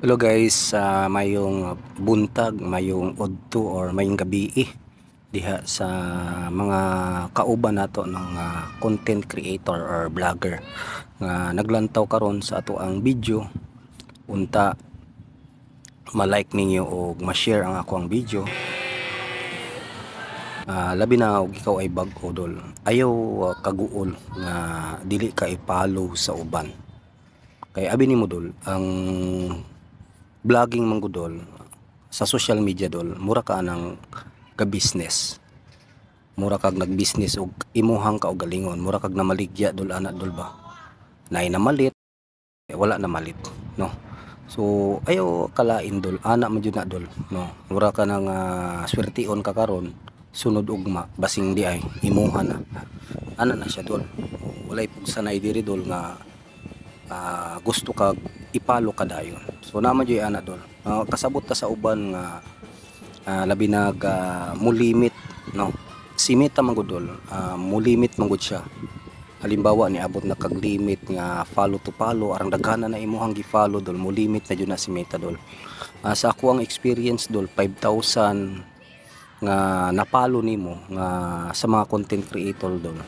Hello guys, mayong buntag, mayong udto or mayong gabi diha sa mga kauban nato ng content creator or vlogger nga naglantaw karon sa ato ang video. Unta ma-like ninyo o ma-share ang ako ang video. Labi na og ikaw ay bag-o dol. Ayaw kaguol nga dili ka i-follow sa uban. Kay abi nimo dol, ang vlogging manggudol sa social media dol, mura ka ng ka-business. Mura kag nag-business og imuhang kaugalingon, mura kag namaligya dol ana dol ba. Nay namalit, wala na malit, no. So ayo kalain dol, ana man jud na dol, no. Mura ka nang swertion ka karon, sunod ugma basing di ay imuha na. Ana na siya dol. Walay pug sanay diri dol nga gusto kag ipalo ka dayon. So naman joy ana dol. Kasabot ta sa uban nga labi nag mulimit, no. Si Meta man gud dol, mulimit man gud siya. Halimbawa ni abot na kag limit nga follow to follow, arang daghana na imuhang gi-follow dol, mulimit na jud na si Meta dol. Sa ako ang experience dol, 5,000 nga napalo nimo nga sa mga content creator dol.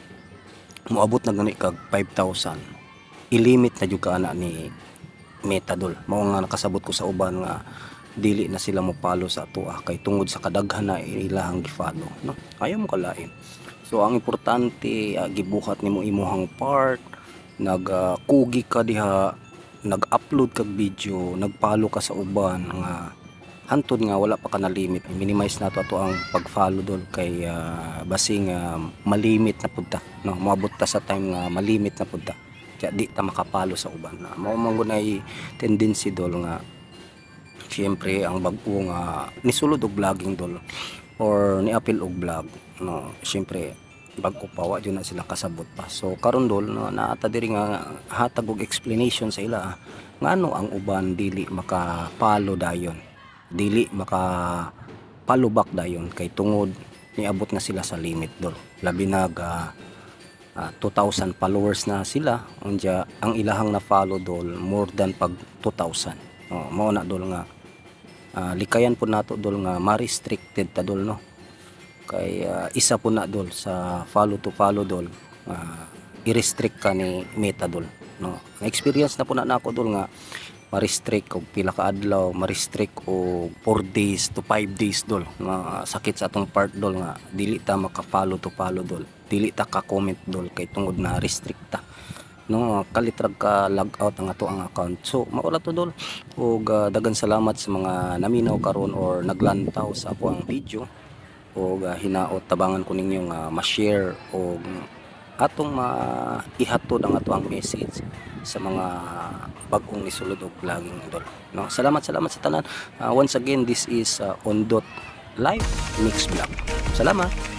Moabot na gani kag 5,000. Ilimit na jud ka ana ni Meta dol. Mao nga nakasabot ko sa uban nga dili na sila mo follow sa ato kay tungod sa kadaghan na ilahang gi-follow, no. Ayaw mo kalain. So ang importante gibuhat nimo imuhang part, kugi ka diha, nag-upload kag video, nag-follow ka sa uban nga hantod nga wala pa ka na limit. Minimize nato ato ang pag-follow dol kay basing malimit na pud ta, no. Moabot ta sa time nga malimit na pud ta. Kaya di ta makapalo sa uban. Mao man gunay tendency dol nga siyempre ang bag-o nga nisulod og vlogging dol or niapil og vlog, no. Siyempre bag-o pa wa jud na sila kasabot pa. So karon dol, no, naata diri nga hatag og explanation sa ila ngano ang uban dili makapalo dayon, dili makapalo back dayon kay tungod niabot na sila sa limit dol. Labi nag 2,000 followers na sila, unya ang ilahang na follow dol more than pag 2,000. Mao na dol nga likayan po nato dol nga ma-restricted ta dol, no. Kay isa po na dol sa follow to follow dol, i-restrict ka ni Meta dol, no. Na-experience na po na nako dol nga ma-restrict og pila ka adlaw, ma-restrict og 4 days to 5 days dol. Sakit sa atong part dol nga dili ta maka-follow to follow dol, dili ta ka comment dol kay tungod na restrict ta, no. Kalitrag ka log out ang ato ang account. So maura to dol, ug dagan salamat sa mga naminaw karon or naglantaw sa ako ang video, ug hinaot tabangan ko ninyo nga ma-share og atong maihatod ang ato ang message sa mga bag-ong nisulod og vlogging dol, no. Salamat sa tanan. Once again, this is Ondot Live Mix Vlog. Salamat.